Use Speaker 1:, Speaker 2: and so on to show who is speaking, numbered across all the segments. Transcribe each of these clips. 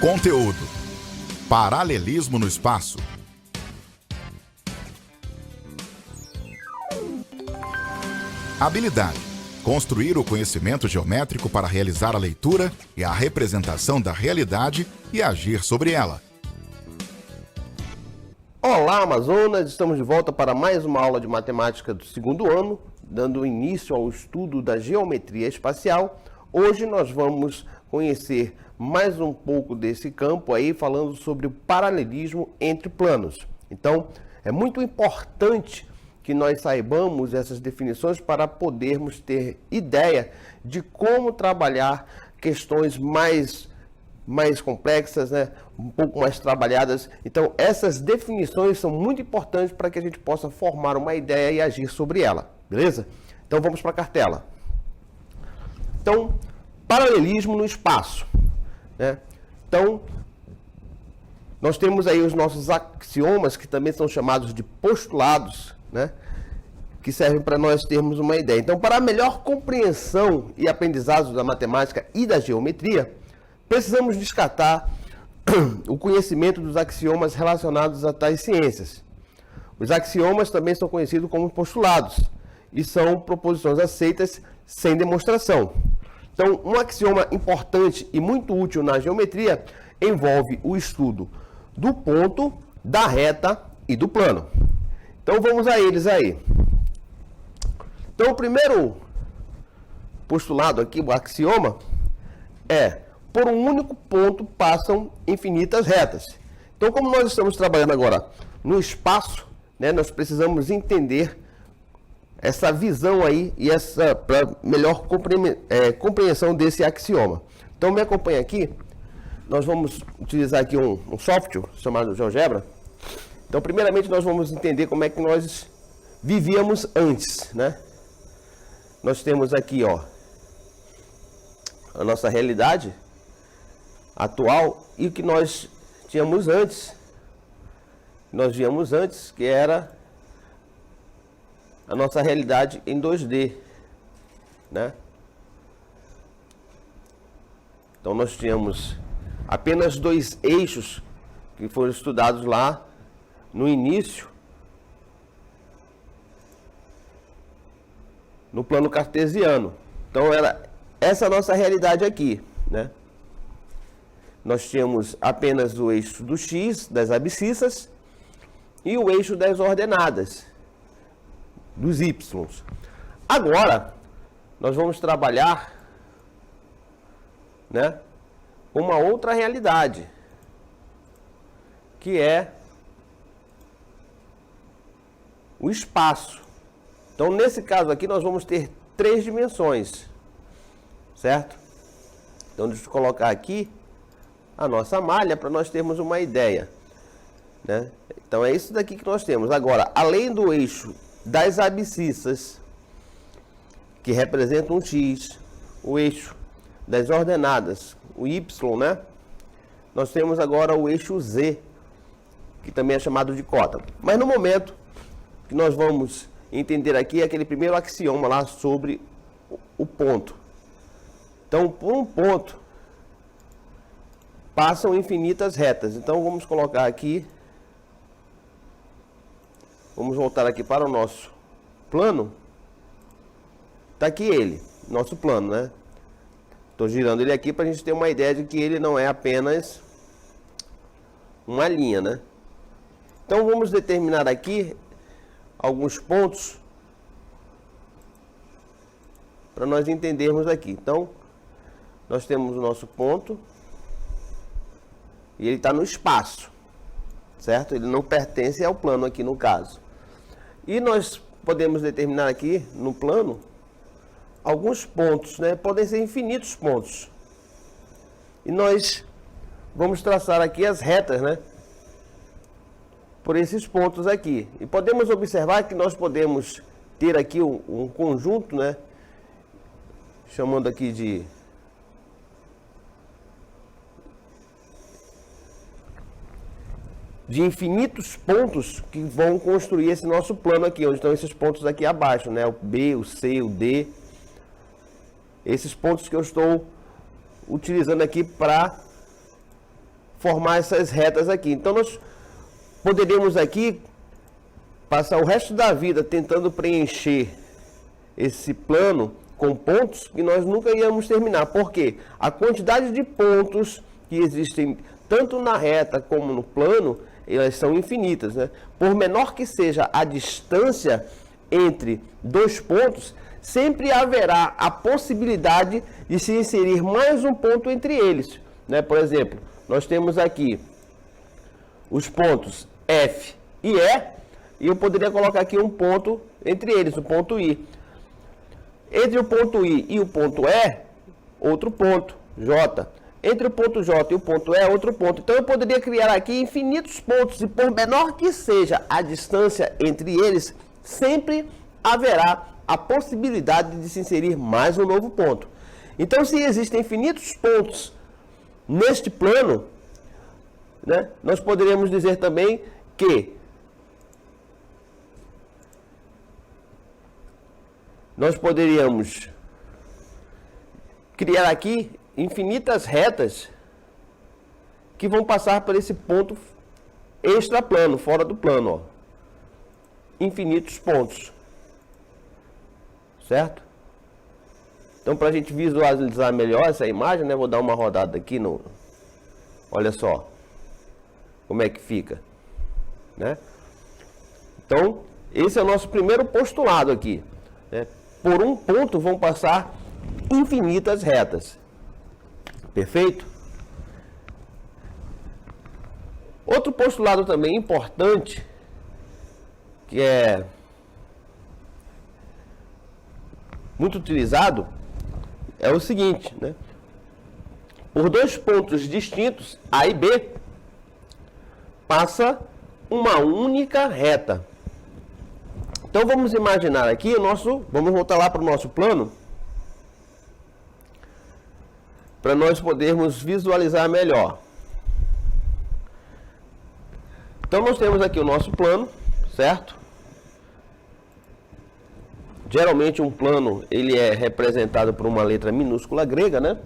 Speaker 1: Conteúdo: paralelismo no espaço. Habilidade: construir o conhecimento geométrico para realizar a leitura e a representação da realidade e agir sobre ela.
Speaker 2: Olá, Amazonas! Estamos de volta para mais uma aula de matemática do segundo ano, dando início ao estudo da geometria espacial. Hoje nós vamos conhecer mais um pouco desse campo aí, falando sobre o paralelismo entre planos. Então, é muito importante que nós saibamos essas definições para podermos ter ideia de como trabalhar questões mais complexas, né? Um pouco mais trabalhadas. Então, essas definições são muito importantes para que a gente possa formar uma ideia e agir sobre ela, beleza? Então, vamos para a cartela. Então, paralelismo no espaço, né? Então, nós temos aí os nossos axiomas, que também são chamados de postulados, né? Que servem para nós termos uma ideia. Então, para a melhor compreensão e aprendizado da matemática e da geometria, precisamos descartar o conhecimento dos axiomas relacionados a tais ciências. Os axiomas também são conhecidos como postulados e são proposições aceitas sem demonstração. Então, um axioma importante e muito útil na geometria envolve o estudo do ponto, da reta e do plano. Então, vamos a eles aí. Então, o primeiro postulado aqui, o axioma, é: por um único ponto passam infinitas retas. Então, como nós estamos trabalhando agora no espaço, né, nós precisamos entender essa visão aí e essa para melhor compreensão desse axioma. Então, me acompanha aqui. Nós vamos utilizar aqui um software chamado GeoGebra. Então, primeiramente, nós vamos entender como é que nós vivíamos antes, né? Nós temos aqui, ó, a nossa realidade atual e o que nós tínhamos antes. Nós víamos antes, que era a nossa realidade em 2D, né? Então nós tínhamos apenas dois eixos que foram estudados lá no início, no plano cartesiano. Então era essa a nossa realidade aqui, né? Nós tínhamos apenas o eixo do x, das abscissas, e o eixo das ordenadas, dos y. Agora, nós vamos trabalhar, né, uma outra realidade, que é o espaço. Então, nesse caso aqui, nós vamos ter 3 dimensões, certo? Então, deixa eu colocar aqui a nossa malha para nós termos uma ideia, né? Então, é isso daqui que nós temos. Agora, além do eixo das abscissas, que representam um x, o eixo das ordenadas, o y, né? Nós temos agora o eixo z, que também é chamado de cota. Mas no momento que nós vamos entender aqui aquele primeiro axioma lá sobre o ponto. Então, por um ponto passam infinitas retas. Então, vamos colocar aqui. Vamos voltar aqui para o nosso plano. Está aqui ele, nosso plano, né? Estou girando ele aqui para a gente ter uma ideia de que ele não é apenas uma linha, né? Então, vamos determinar aqui alguns pontos para nós entendermos aqui. Então, nós temos o nosso ponto e ele está no espaço, certo? Ele não pertence ao plano aqui no caso. E nós podemos determinar aqui no plano alguns pontos, né? Podem ser infinitos pontos. E nós vamos traçar aqui as retas, né? Por esses pontos aqui. E podemos observar que nós podemos ter aqui um conjunto, né? Chamando aqui de infinitos pontos que vão construir esse nosso plano aqui, onde estão esses pontos aqui abaixo, né? O B, o C, o D. Esses pontos que eu estou utilizando aqui para formar essas retas aqui. Então, nós poderíamos aqui passar o resto da vida tentando preencher esse plano com pontos que nós nunca íamos terminar. Por quê? A quantidade de pontos que existem tanto na reta como no plano, elas são infinitas, né? Por menor que seja a distância entre dois pontos, sempre haverá a possibilidade de se inserir mais um ponto entre eles, né? Por exemplo, nós temos aqui os pontos F e E, e eu poderia colocar aqui um ponto entre eles, o ponto I. Entre o ponto I e o ponto E, outro ponto, J. Entre o ponto J e o ponto E, outro ponto. Então eu poderia criar aqui infinitos pontos, e por menor que seja a distância entre eles, sempre haverá a possibilidade de se inserir mais um novo ponto. Então, se existem infinitos pontos neste plano, né, nós poderíamos dizer também que nós poderíamos criar aqui infinitas retas que vão passar por esse ponto extraplano, fora do plano, ó. Infinitos pontos. Certo? Então, para a gente visualizar melhor essa imagem, né, vou dar uma rodada aqui no... Olha só como é que fica, né? Então, esse é o nosso primeiro postulado aqui, né? Por um ponto vão passar infinitas retas. Perfeito? Outro postulado também importante, que é muito utilizado, é o seguinte, né? Por dois pontos distintos, A e B, passa uma única reta. Então vamos imaginar aqui vamos voltar lá para o nosso plano, para nós podermos visualizar melhor. Então nós temos aqui o nosso plano, certo? Geralmente um plano, ele é representado por uma letra minúscula grega, né?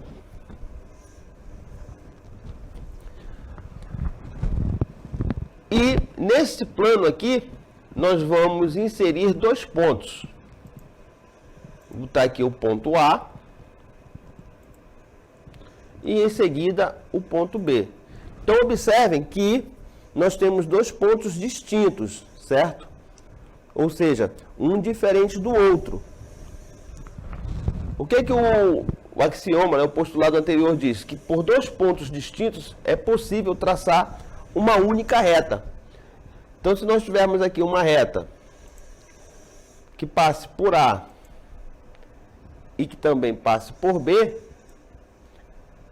Speaker 2: E nesse plano aqui, nós vamos inserir dois pontos. Vou botar aqui o ponto A e em seguida o ponto B. Então observem que nós temos dois pontos distintos, certo? Ou seja, um diferente do outro. O que o axioma, né, o postulado anterior diz? Que por dois pontos distintos é possível traçar uma única reta. Então, se nós tivermos aqui uma reta que passe por A e que também passe por B,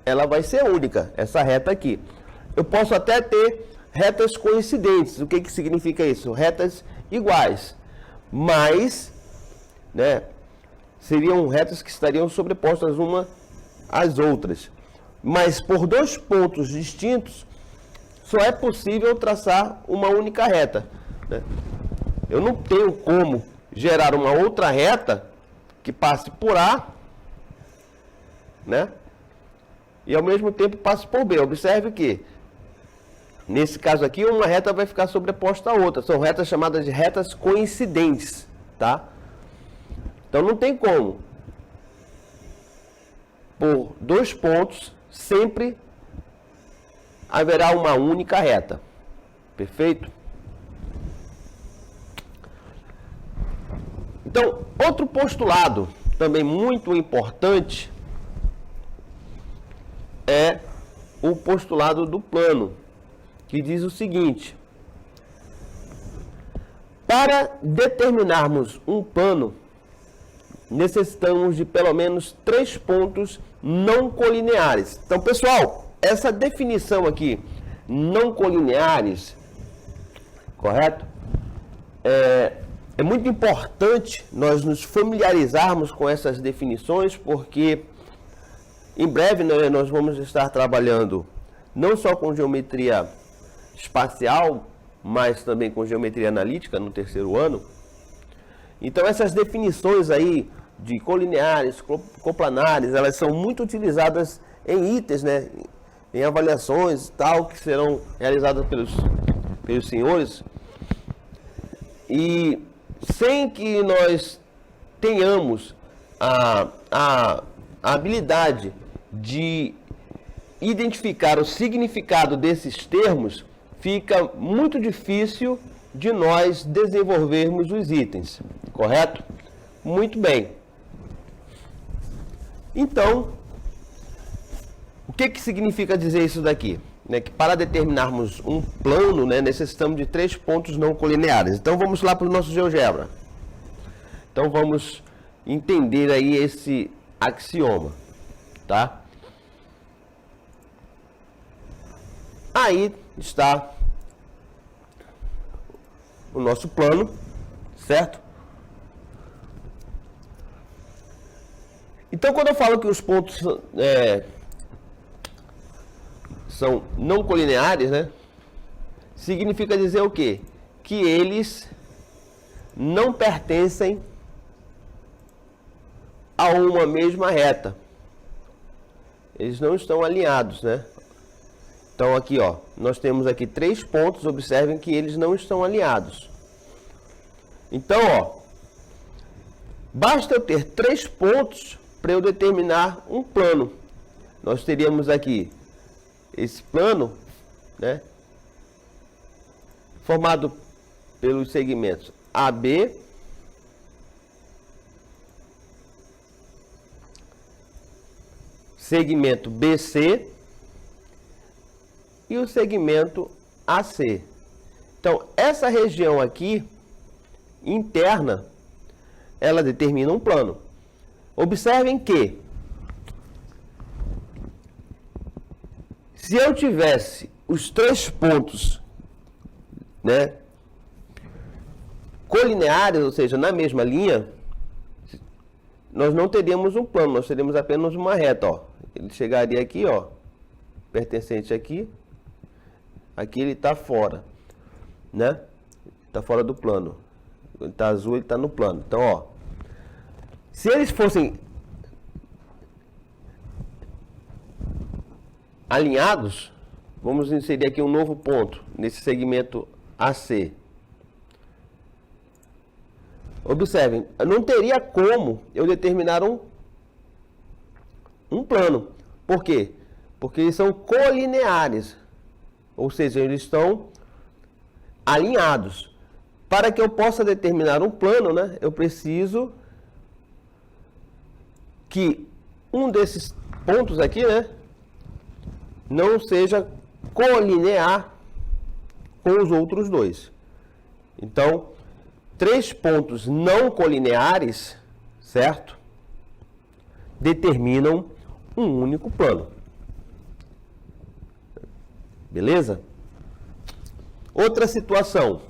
Speaker 2: ela vai ser única, essa reta aqui. Eu posso até ter retas coincidentes. O que significa isso? Retas iguais, mas, né, seriam retas que estariam sobrepostas uma às outras. Mas por dois pontos distintos, só é possível traçar uma única reta, né? Eu não tenho como gerar uma outra reta que passe por A, né, e ao mesmo tempo passe por B. Observe que nesse caso aqui, uma reta vai ficar sobreposta à outra. São retas chamadas de retas coincidentes, tá? Então não tem como. Por dois pontos, sempre haverá uma única reta. Perfeito? Então, outro postulado também muito importante é o postulado do plano, que diz o seguinte: para determinarmos um plano necessitamos de pelo menos 3 pontos não colineares. Então, pessoal, essa definição aqui, não colineares, correto? É muito importante nós nos familiarizarmos com essas definições, porque em breve nós vamos estar trabalhando não só com geometria espacial, mas também com geometria analítica no terceiro ano. Então essas definições aí de colineares, coplanares, elas são muito utilizadas em itens, né? Em avaliações e tal, que serão realizadas pelos senhores. E sem que nós tenhamos a habilidade de identificar o significado desses termos, fica muito difícil de nós desenvolvermos os itens, correto? Muito bem. Então, o que significa dizer isso daqui? Que para determinarmos um plano, necessitamos de 3 pontos não colineares. Então vamos lá para o nosso GeoGebra. Então vamos entender aí esse axioma, tá? Aí está o nosso plano, certo? Então quando eu falo que os pontos são não colineares, significa dizer o quê? Que eles não pertencem a uma mesma reta. Eles não estão alinhados, Então aqui, ó, nós temos aqui 3 pontos, observem que eles não estão alinhados. Então, ó, basta eu ter 3 pontos para eu determinar um plano. Nós teríamos aqui esse plano, formado pelos segmentos AB, segmento BC e o segmento AC. Então, essa região aqui, interna, ela determina um plano. Observem que, se eu tivesse os 3 pontos, colineares, ou seja, na mesma linha, nós não teríamos um plano, nós teríamos apenas uma reta, ó. Ele chegaria aqui, ó, pertencente aqui, aqui ele está fora, Está fora do plano. Ele está azul, ele está no plano. Então, ó, se eles fossem alinhados, vamos inserir aqui um novo ponto nesse segmento AC. Observem, não teria como eu determinar um plano. Por quê? Porque eles são colineares, ou seja, eles estão alinhados. Para que eu possa determinar um plano, eu preciso que um desses pontos aqui, não seja colinear com os outros 2. Então, 3 pontos não colineares, certo? Determinam um único plano. Beleza? Outra situação.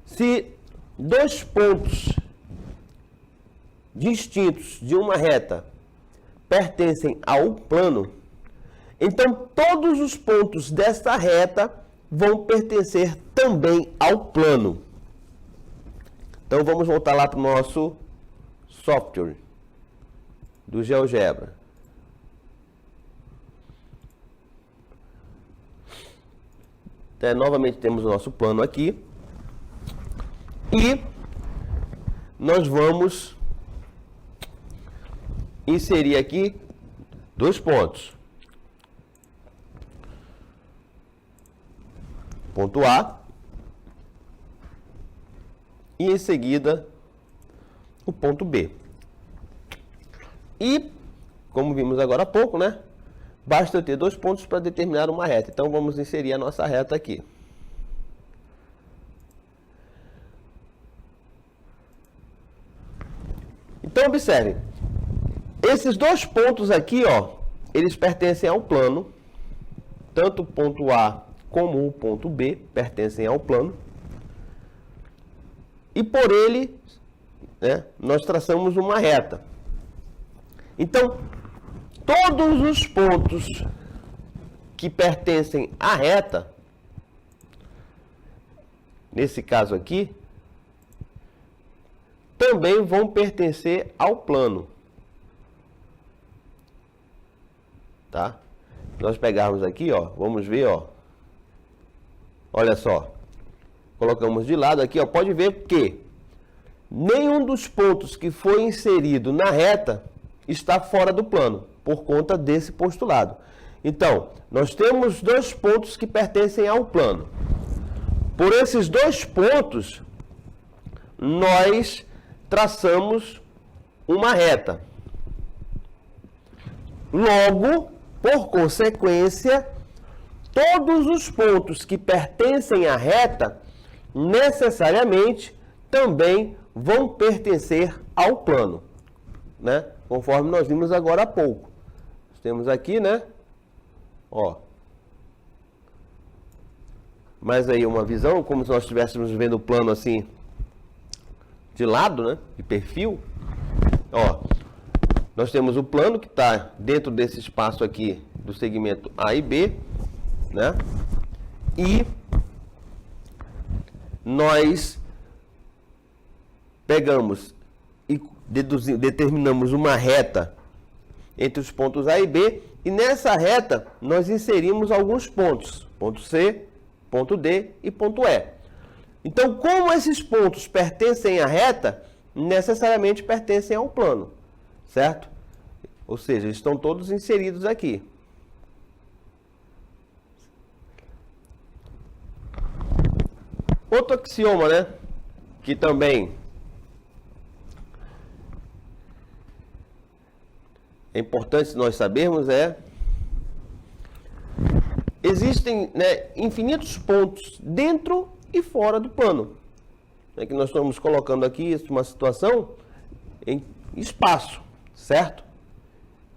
Speaker 2: Se 2 pontos distintos de uma reta pertencem ao plano, então todos os pontos desta reta vão pertencer também ao plano. Então vamos voltar lá para o nosso software do GeoGebra. Novamente temos o nosso plano aqui. E nós vamos inserir aqui 2 pontos. Ponto A. E em seguida o ponto B. E, como vimos agora há pouco, basta eu ter 2 pontos para determinar uma reta. Então vamos inserir a nossa reta aqui. Então, observem. Esses dois pontos aqui, ó, eles pertencem ao plano. Tanto o ponto A como o ponto B pertencem ao plano. E por ele, né, nós traçamos uma reta. Então, todos os pontos que pertencem à reta, nesse caso aqui, também vão pertencer ao plano. Tá? Se nós pegarmos aqui, ó, vamos ver, ó. Olha só. Colocamos de lado aqui, ó, pode ver que nenhum dos pontos que foi inserido na reta está fora do plano, por conta desse postulado. Então, nós temos dois pontos que pertencem ao plano. Por esses dois pontos, nós traçamos uma reta. Logo, por consequência, todos os pontos que pertencem à reta, necessariamente, também vão pertencer ao plano, né? Conforme nós vimos agora há pouco. Temos aqui, né? Ó. Mais aí uma visão, como se nós estivéssemos vendo o plano assim, de lado, né? De perfil. Ó. Nós temos o plano que está dentro desse espaço aqui do segmento A e B, né? E nós pegamos e determinamos uma reta entre os pontos A e B, e nessa reta nós inserimos alguns pontos, ponto C, ponto D e ponto E. Então, como esses pontos pertencem à reta, necessariamente pertencem ao plano, certo? Ou seja, estão todos inseridos aqui. Outro axioma, né, que também é importante nós sabermos existem, né, infinitos pontos dentro e fora do plano. É que nós estamos colocando aqui uma situação em espaço, certo?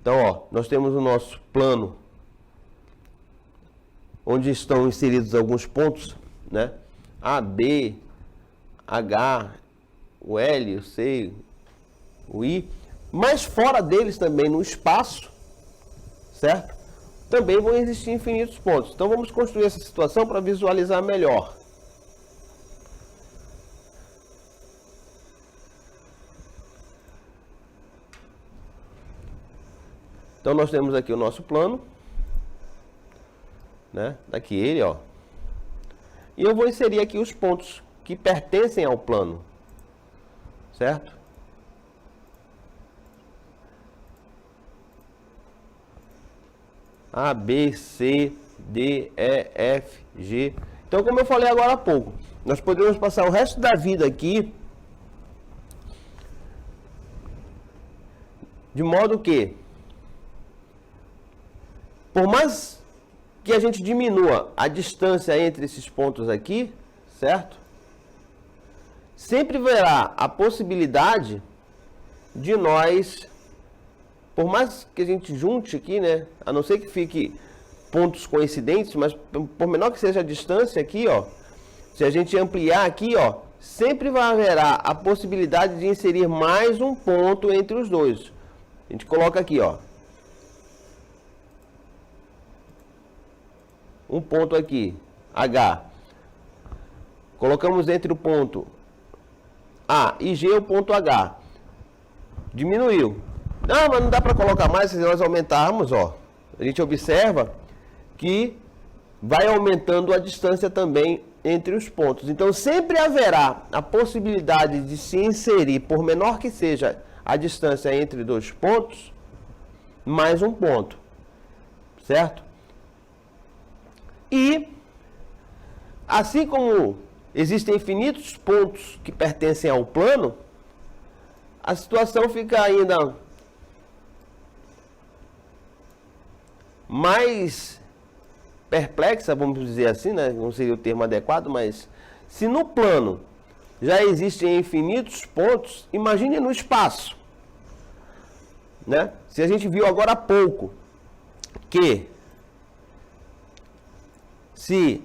Speaker 2: Então, ó, nós temos o nosso plano, onde estão inseridos alguns pontos, né? A, B, H, o L, o C, o I. Mas fora deles também, no espaço, certo? Também vão existir infinitos pontos. Então, vamos construir essa situação para visualizar melhor. Então, nós temos aqui o nosso plano, né? Daqui ele, ó. E eu vou inserir aqui os pontos que pertencem ao plano, certo? A, B, C, D, E, F, G. Então, como eu falei agora há pouco, nós podemos passar o resto da vida aqui de modo que, por mais que a gente diminua a distância entre esses pontos aqui, certo? Sempre haverá a possibilidade de nós, por mais que a gente junte aqui, né? A não ser que fique pontos coincidentes, mas por menor que seja a distância aqui, ó, se a gente ampliar aqui, ó, sempre haverá a possibilidade de inserir mais um ponto entre os dois. A gente coloca aqui, ó. Um ponto aqui, H. Colocamos entre o ponto A e G o ponto H. Diminuiu. Não, mas não dá para colocar mais se nós aumentarmos, ó. A gente observa que vai aumentando a distância também entre os pontos. Então, sempre haverá a possibilidade de se inserir, por menor que seja a distância entre dois pontos, mais um ponto. Certo? E, assim como existem infinitos pontos que pertencem ao plano, a situação fica ainda mais perplexa, vamos dizer assim, né? Não seria o termo adequado, mas se no plano já existem infinitos pontos, imagine no espaço, né? Se a gente viu agora há pouco que se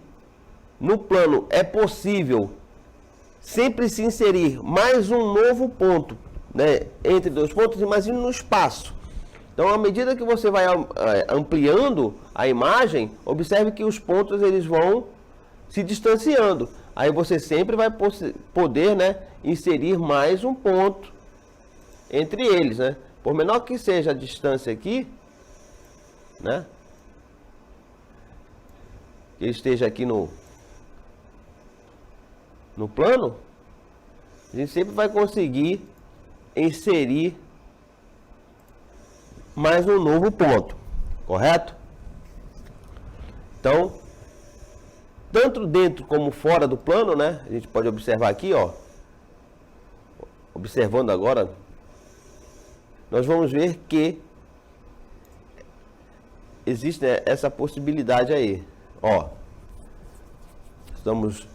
Speaker 2: no plano é possível sempre se inserir mais um novo ponto, né, entre dois pontos, imagine no espaço. Então, à medida que você vai ampliando a imagem, observe que os pontos eles vão se distanciando. Aí você sempre vai poder, né, inserir mais um ponto entre eles, né? Por menor que seja a distância aqui, né, que esteja aqui no plano, a gente sempre vai conseguir inserir mais um novo ponto, correto? Então, tanto dentro como fora do plano, né? A gente pode observar aqui, ó. Observando agora, nós vamos ver que existe, né, essa possibilidade aí, ó. Estamos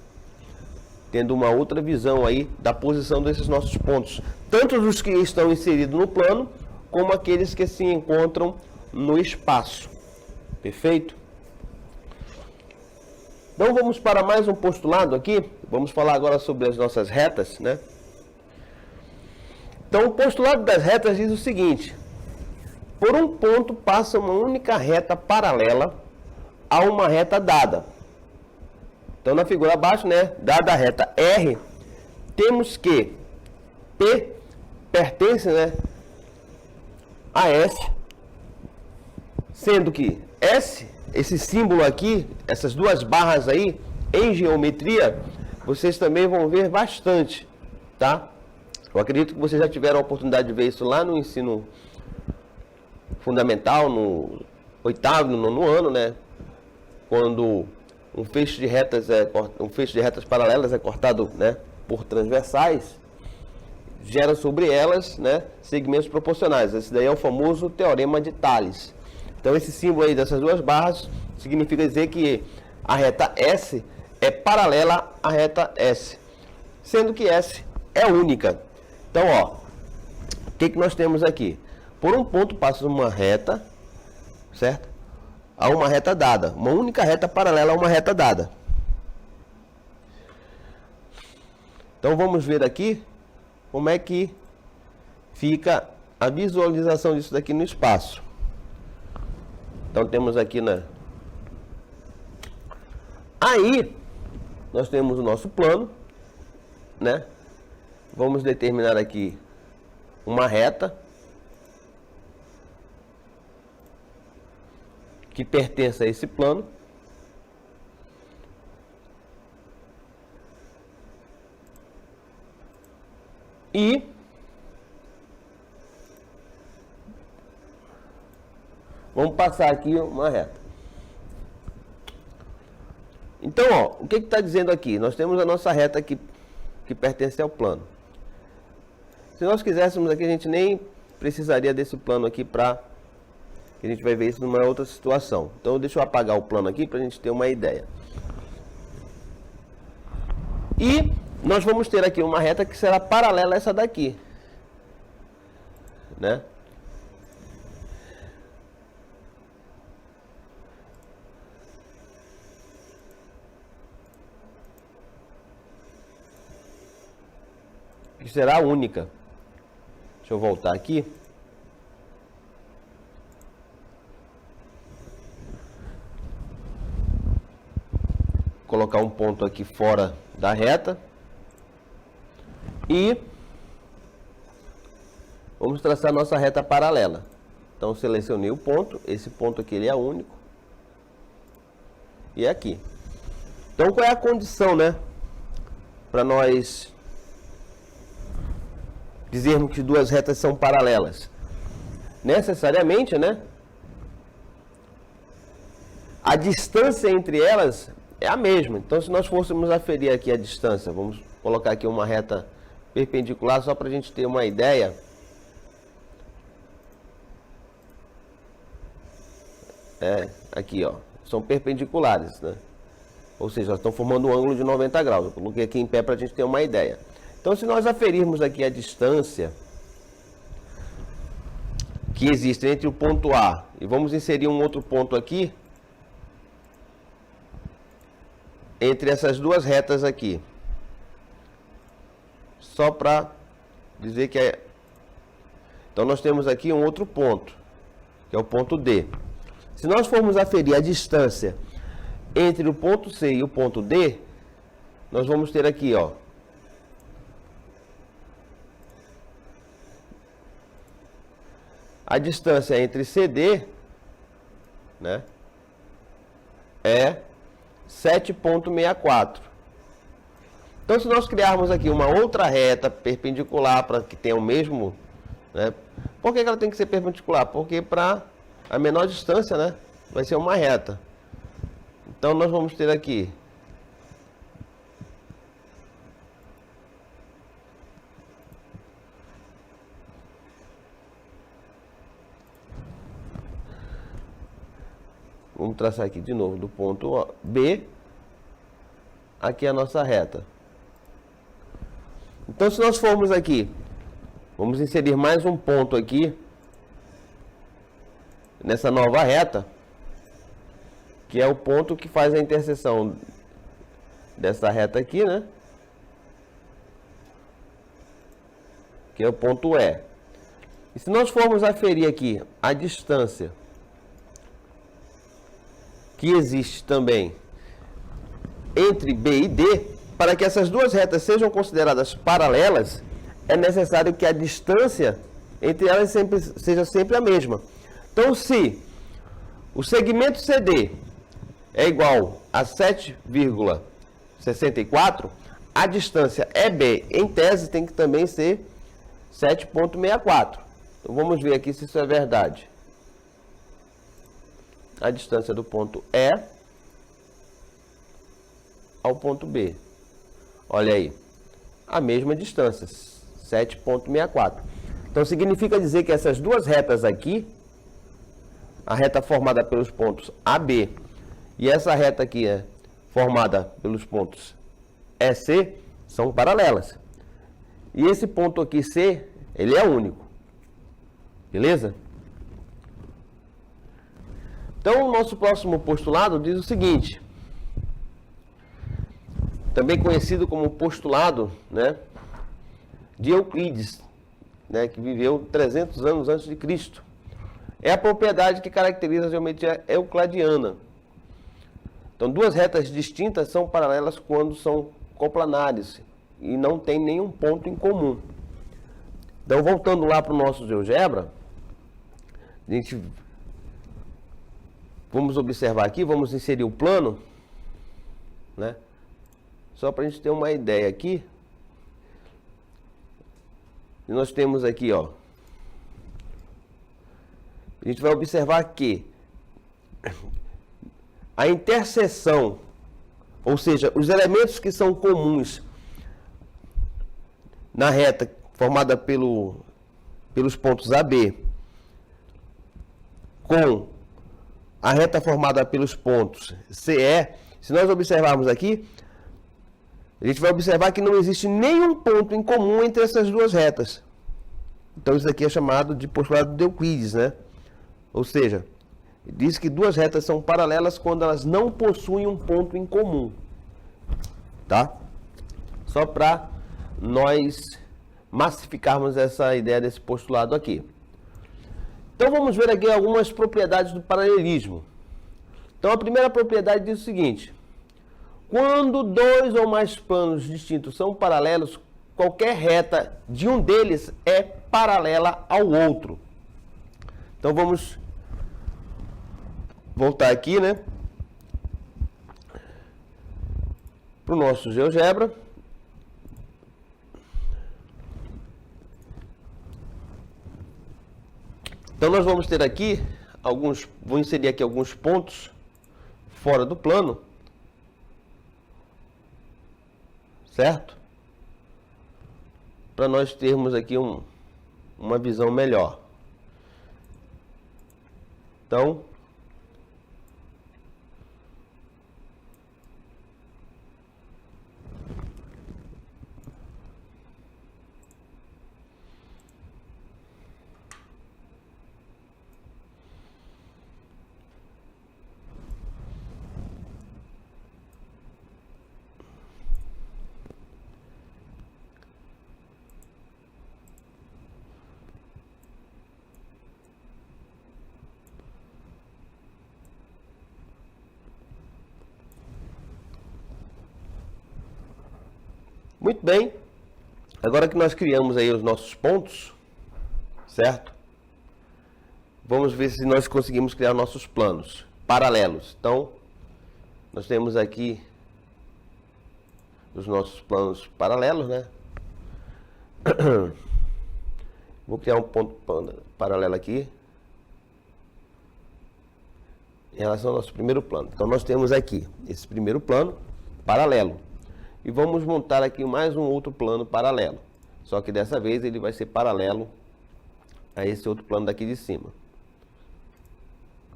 Speaker 2: tendo uma outra visão aí da posição desses nossos pontos, tanto os que estão inseridos no plano, como aqueles que se encontram no espaço. Perfeito? Então vamos para mais um postulado aqui. Vamos falar agora sobre as nossas retas, né? Então o postulado das retas diz o seguinte: por um ponto passa uma única reta paralela a uma reta dada. Então na figura abaixo, né, dada a reta R, temos que P pertence, né, a S, sendo que S, esse símbolo aqui, essas duas barras aí, em geometria, vocês também vão ver bastante, tá? Eu acredito que vocês já tiveram a oportunidade de ver isso lá no ensino fundamental, no 8º, no 9º ano, né? Quando um feixe de retas paralelas é cortado, né, por transversais, gera sobre elas, né, segmentos proporcionais. Esse daí é o famoso teorema de Thales. Então esse símbolo aí dessas duas barras significa dizer que a reta S é paralela à reta S, sendo que S é única. Então, ó, o que nós temos aqui? Por um ponto passa uma reta, certo? A uma reta dada, uma única reta paralela a uma reta dada. Então vamos ver aqui como é que fica a visualização disso daqui no espaço. Então temos aqui, né? Aí nós temos o nosso plano, né? Vamos determinar aqui uma reta que pertence a esse plano. E vamos passar aqui uma reta. Então, ó, o que está dizendo aqui? Nós temos a nossa reta aqui que pertence ao plano. Se nós quiséssemos aqui, a gente nem precisaria desse plano aqui para... A gente vai ver isso numa outra situação. Então, deixa eu apagar o plano aqui para a gente ter uma ideia. E nós vamos ter aqui uma reta que será paralela a essa daqui, né? Que será única. Deixa eu voltar aqui. Colocar um ponto aqui fora da reta. E vamos traçar nossa reta paralela. Então selecionei o ponto, esse ponto aqui ele é único. E é aqui. Então qual é a condição, né, para nós dizermos que duas retas são paralelas? Necessariamente, né, a distância entre elas é a mesma. Então se nós fôssemos aferir aqui a distância, vamos colocar aqui uma reta perpendicular só para a gente ter uma ideia. Aqui, ó, são perpendiculares, né? Ou seja, elas estão formando um ângulo de 90 graus. Eu coloquei aqui em pé para a gente ter uma ideia. Então, se nós aferirmos aqui a distância que existe entre o ponto A e vamos inserir um outro ponto aqui, entre essas duas retas aqui. Só para dizer que é... Então nós temos aqui um outro ponto, que é o ponto D. Se nós formos aferir a distância entre o ponto C e o ponto D, nós vamos ter aqui, ó, a distância entre CD, né, é 7,64. Então, se nós criarmos aqui uma outra reta perpendicular para que tenha o mesmo, né, por que ela tem que ser perpendicular? Porque para a menor distância, né, vai ser uma reta. Então, nós vamos ter aqui vamos traçar aqui de novo do ponto B, aqui a nossa reta. Então, se nós formos aqui, vamos inserir mais um ponto aqui, nessa nova reta, que é o ponto que faz a interseção dessa reta aqui, né? Que é o ponto E. E se nós formos aferir aqui a distância que existe também entre B e D, para que essas duas retas sejam consideradas paralelas, é necessário que a distância entre elas seja sempre a mesma. Então, se o segmento CD é igual a 7,64, a distância EB, em tese, tem que também ser 7,64. Então, vamos ver aqui se isso é verdade. A distância do ponto E ao ponto B. Olha aí, a mesma distância, 7,64. Então, significa dizer que essas duas retas aqui, a reta formada pelos pontos AB e essa reta aqui formada pelos pontos EC, são paralelas. E esse ponto aqui C, ele é único. Beleza? Então, o nosso próximo postulado diz o seguinte, também conhecido como postulado, né, de Euclides, né, que viveu 300 anos antes de Cristo. É a propriedade que caracteriza a geometria euclidiana. Então, duas retas distintas são paralelas quando são coplanares e não tem nenhum ponto em comum. Então, voltando lá para o nosso GeoGebra, vamos observar aqui, vamos inserir o plano, né? Só para a gente ter uma ideia aqui. Nós temos aqui, ó. A gente vai observar que a interseção, ou seja, os elementos que são comuns na reta formada pelos pontos AB com a reta formada pelos pontos CE, se nós observarmos aqui, a gente vai observar que não existe nenhum ponto em comum entre essas duas retas. Então, isso aqui é chamado de postulado de Euclides, né? Ou seja, diz que duas retas são paralelas quando elas não possuem um ponto em comum. Tá? Só para nós massificarmos essa ideia desse postulado aqui. Então, vamos ver aqui algumas propriedades do paralelismo. Então, a primeira propriedade diz o seguinte: quando dois ou mais planos distintos são paralelos, qualquer reta de um deles é paralela ao outro. Então, vamos voltar aqui, né, para o nosso GeoGebra. Então, nós vamos ter aqui vou inserir aqui alguns pontos fora do plano, certo? Para nós termos aqui uma visão melhor. Então, Muito bem. Agora que nós criamos aí os nossos pontos, certo? Vamos ver se nós conseguimos criar nossos planos paralelos. Então, nós temos aqui os nossos planos paralelos, né? Vou criar um ponto paralelo aqui em relação ao nosso primeiro plano. Então, nós temos aqui esse primeiro plano paralelo. E vamos montar aqui mais um outro plano paralelo. Só que dessa vez ele vai ser paralelo a esse outro plano daqui de cima.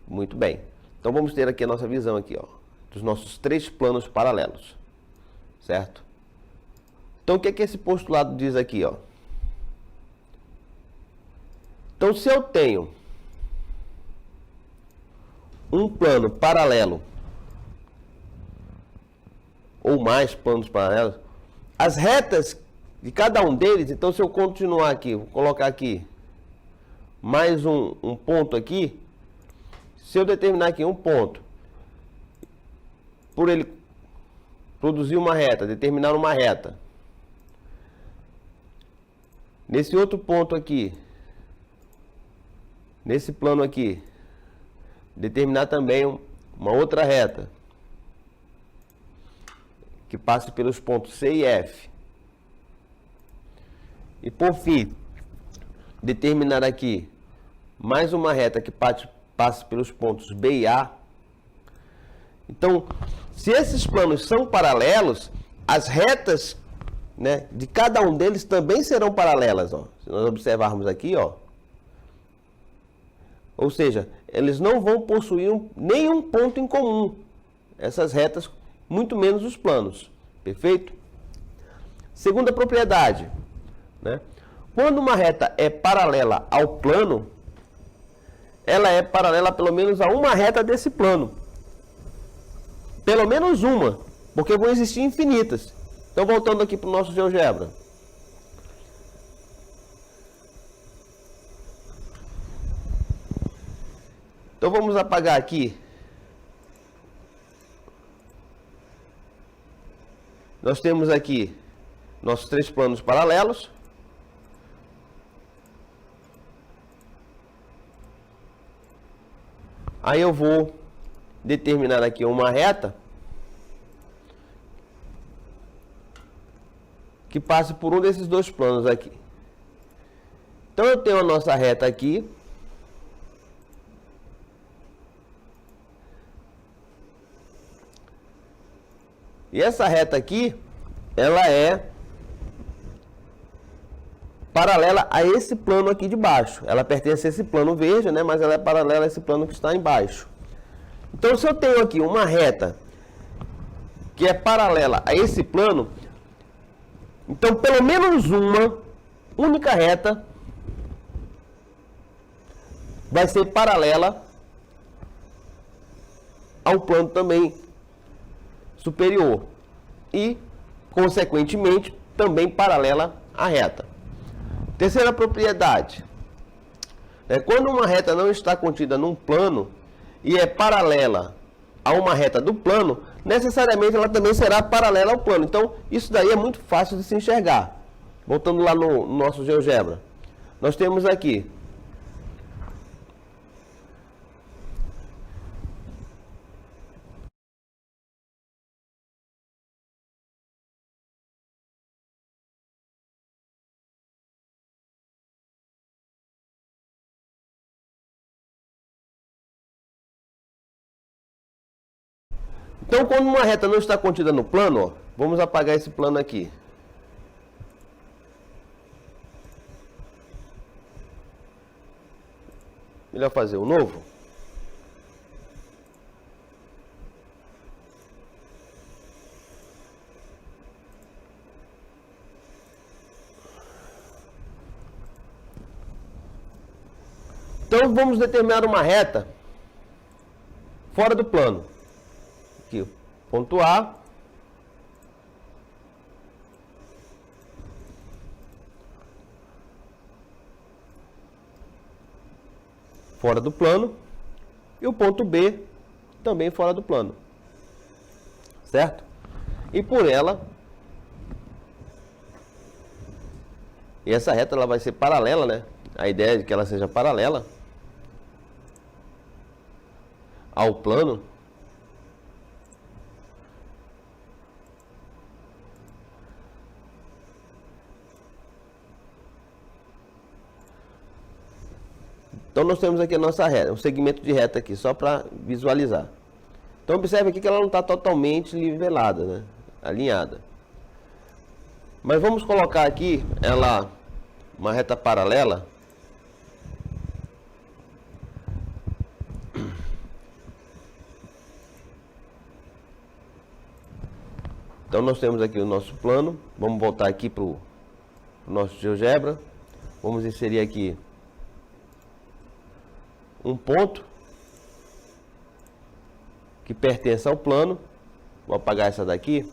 Speaker 2: Muito bem. Então, vamos ter aqui a nossa visão aqui, ó, dos nossos 3 planos paralelos. Certo? Então, o que é que esse postulado diz aqui, ó? Então, se eu tenho um plano paralelo ou mais planos paralelos, as retas de cada um deles, então se eu continuar aqui, vou colocar aqui mais um ponto aqui, se eu determinar aqui um ponto, por ele produzir uma reta, determinar uma reta, nesse outro ponto aqui, nesse plano aqui, determinar também uma outra reta, que passe pelos pontos C e F. E por fim, determinar aqui mais uma reta que passe pelos pontos B e A. Então, se esses planos são paralelos, as retas, né, de cada um deles também serão paralelas, ó. Se nós observarmos aqui, ó. Ou seja, eles não vão possuir nenhum ponto em comum, essas retas, muito menos os planos. Perfeito? Segunda propriedade, né? Quando uma reta é paralela ao plano, ela é paralela pelo menos a uma reta desse plano. Pelo menos uma, porque vão existir infinitas. Então, voltando aqui para o nosso GeoGebra. Então, vamos apagar aqui. Nós temos aqui nossos 3 planos paralelos. Aí eu vou determinar aqui uma reta que passe por um desses 2 planos aqui. Então eu tenho a nossa reta aqui. E essa reta aqui, ela é paralela a esse plano aqui de baixo. Ela pertence a esse plano verde, né? Mas ela é paralela a esse plano que está embaixo. Então, se eu tenho aqui uma reta que é paralela a esse plano, então pelo menos uma única reta vai ser paralela ao plano também superior e, consequentemente, também paralela à reta. Terceira propriedade, quando uma reta não está contida num plano e é paralela a uma reta do plano, necessariamente ela também será paralela ao plano. Então, isso daí é muito fácil de se enxergar. Voltando lá no nosso GeoGebra, nós temos aqui Então, quando uma reta não está contida no plano, ó, vamos apagar esse plano aqui. Melhor fazer um novo. Então, vamos determinar uma reta fora do plano. Aqui, ponto A. Fora do plano. E o ponto B também fora do plano. Certo? E por ela, E essa reta ela vai ser paralela, né? A ideia é que ela seja paralela ao plano. Então nós temos aqui a nossa reta, um segmento de reta aqui, só para visualizar. Então observe aqui que ela não está totalmente nivelada, né? Alinhada. Mas vamos colocar aqui ela, uma reta paralela. Então nós temos aqui o nosso plano. Vamos voltar aqui para o nosso GeoGebra. Vamos inserir aqui um ponto que pertence ao plano. Vou apagar essa daqui.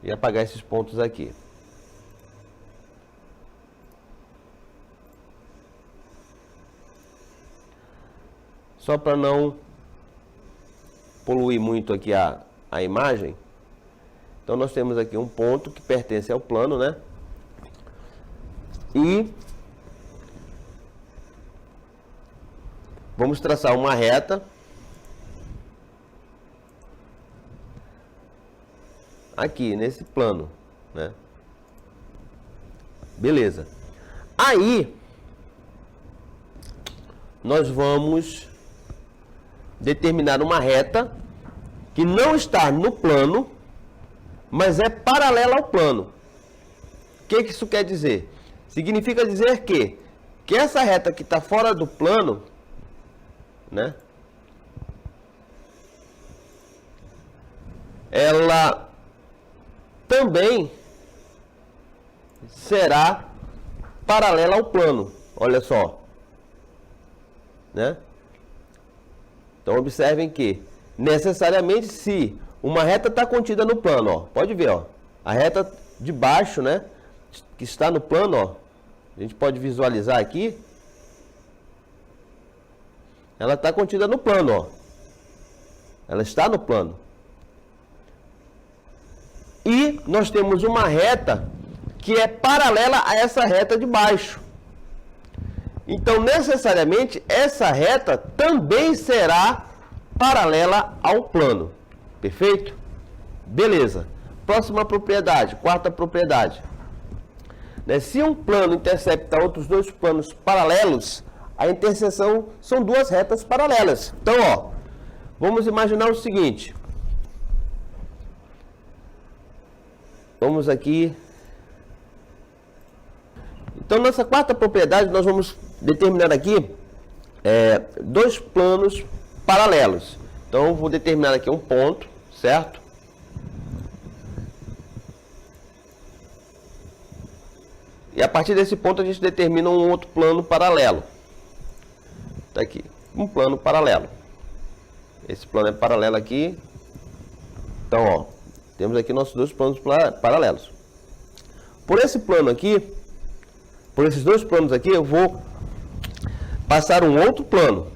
Speaker 2: E apagar esses pontos aqui. Só para não poluir muito aqui a imagem. Então nós temos aqui um ponto que pertence ao plano, né? E vamos traçar uma reta aqui nesse plano, né? Beleza. Aí nós vamos determinar uma reta que não está no plano, mas é paralela ao plano. O que isso quer dizer? Significa dizer que essa reta que está fora do plano, né? Ela também será paralela ao plano. Olha só, né? Então observem que necessariamente se uma reta está contida no plano, ó, pode ver, ó, a reta de baixo, né, que está no plano, ó, a gente pode visualizar aqui, ela está contida no plano, ó, ela está no plano. E nós temos uma reta que é paralela a essa reta de baixo. Então, necessariamente, essa reta também será paralela ao plano. Perfeito? Beleza. Próxima propriedade, quarta propriedade. Né? Se um plano intercepta outros dois planos paralelos, a interseção são duas retas paralelas. Então, ó, vamos imaginar o seguinte. Vamos aqui. Então, nessa quarta propriedade, nós vamos determinar aqui dois planos paralelos. Então, eu vou determinar aqui um ponto, certo? E a partir desse ponto, a gente determina um outro plano paralelo. Tá aqui, um plano paralelo. Esse plano é paralelo aqui. Então, ó, temos aqui nossos dois planos paralelos. Por esse plano aqui, por esses dois planos aqui, eu vou passar um outro plano.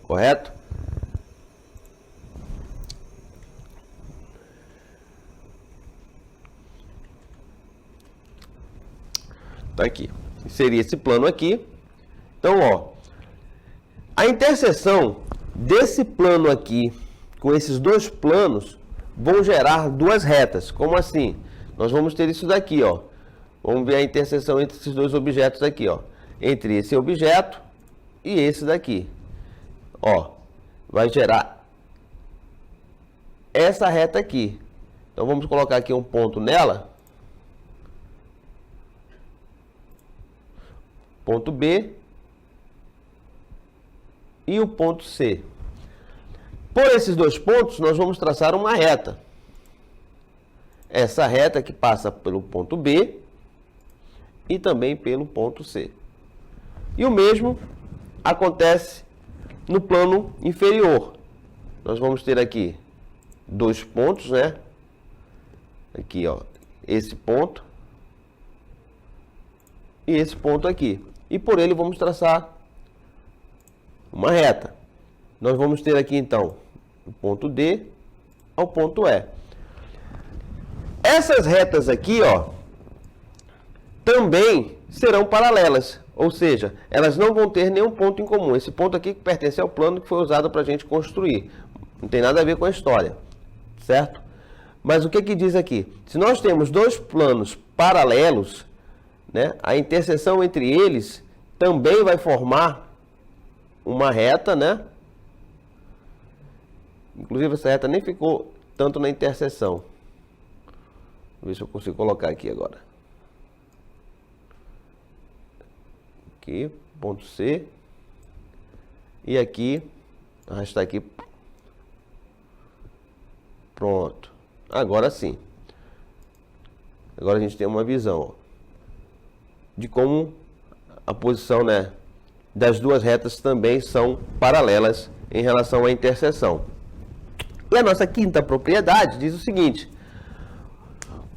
Speaker 2: Correto? Tá aqui. Inserir esse plano aqui. Então, ó, a interseção desse plano aqui com esses dois planos vão gerar duas retas. Como assim? Nós vamos ter isso daqui, ó. Vamos ver a interseção entre esses dois objetos aqui, ó. Entre esse objeto e esse daqui. Ó, vai gerar essa reta aqui. Então vamos colocar aqui um ponto nela. Ponto B e o ponto C. Por esses dois pontos, nós vamos traçar uma reta. Essa reta que passa pelo ponto B e também pelo ponto C. E o mesmo acontece no plano inferior. Nós vamos ter aqui dois pontos, né? Aqui, ó, esse ponto e esse ponto aqui. E por ele vamos traçar uma reta. Nós vamos ter aqui, então, do ponto D ao ponto E. Essas retas aqui, ó, também serão paralelas, ou seja, elas não vão ter nenhum ponto em comum. Esse ponto aqui que pertence ao plano que foi usado para a gente construir. Não tem nada a ver com a história, certo? Mas o que que diz aqui? Se nós temos dois planos paralelos, né, a interseção entre eles também vai formar uma reta, né? Inclusive essa reta nem ficou tanto na interseção. Vou ver se eu consigo colocar aqui agora. Aqui, ponto C. E aqui, arrastar aqui. Pronto. Agora sim. Agora a gente tem uma visão, ó, de como a posição, né, das duas retas também são paralelas em relação à interseção. E a nossa quinta propriedade diz o seguinte: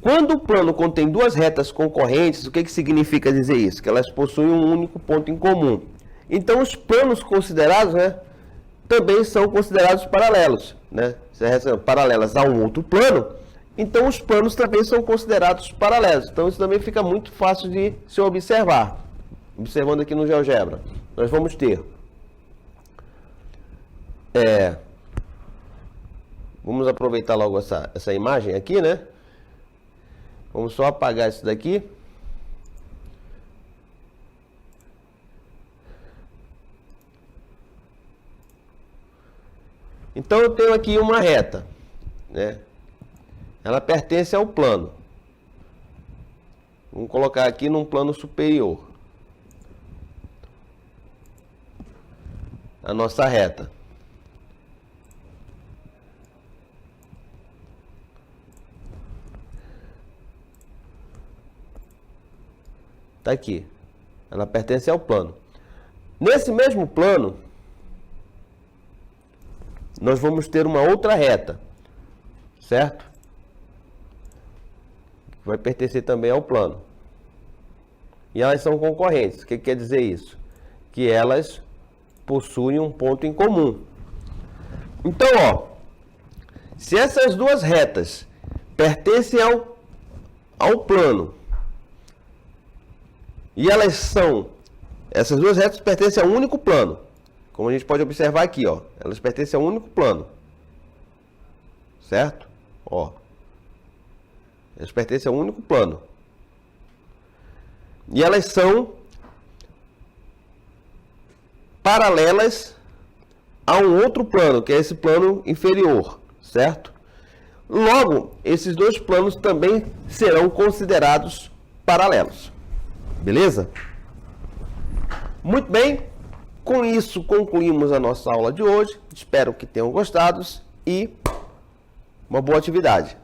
Speaker 2: quando o plano contém duas retas concorrentes, o que que significa dizer isso? Que elas possuem um único ponto em comum. Então os planos considerados, né, também são considerados paralelos, né? Se as retas são paralelas a um outro plano, então os planos também são considerados paralelos. Então isso também fica muito fácil de se observar. Observando aqui no GeoGebra, nós vamos ter vamos aproveitar logo essa imagem aqui, né? Vamos só apagar isso daqui. Então eu tenho aqui uma reta, né? Ela pertence ao plano. Vamos colocar aqui num plano superior a nossa reta. Está aqui. Ela pertence ao plano. Nesse mesmo plano, nós vamos ter uma outra reta, certo? Vai pertencer também ao plano. E elas são concorrentes. O que quer dizer isso? Que elas possuem um ponto em comum. Então, ó, se essas duas retas pertencem ao plano, e essas duas retas pertencem a um único plano. Como a gente pode observar aqui, ó, elas pertencem a um único plano. Certo? Ó. Elas pertencem a um único plano. E elas são paralelas a um outro plano, que é esse plano inferior, certo? Logo, esses dois planos também serão considerados paralelos. Beleza? Muito bem, com isso concluímos a nossa aula de hoje. Espero que tenham gostado e uma boa atividade.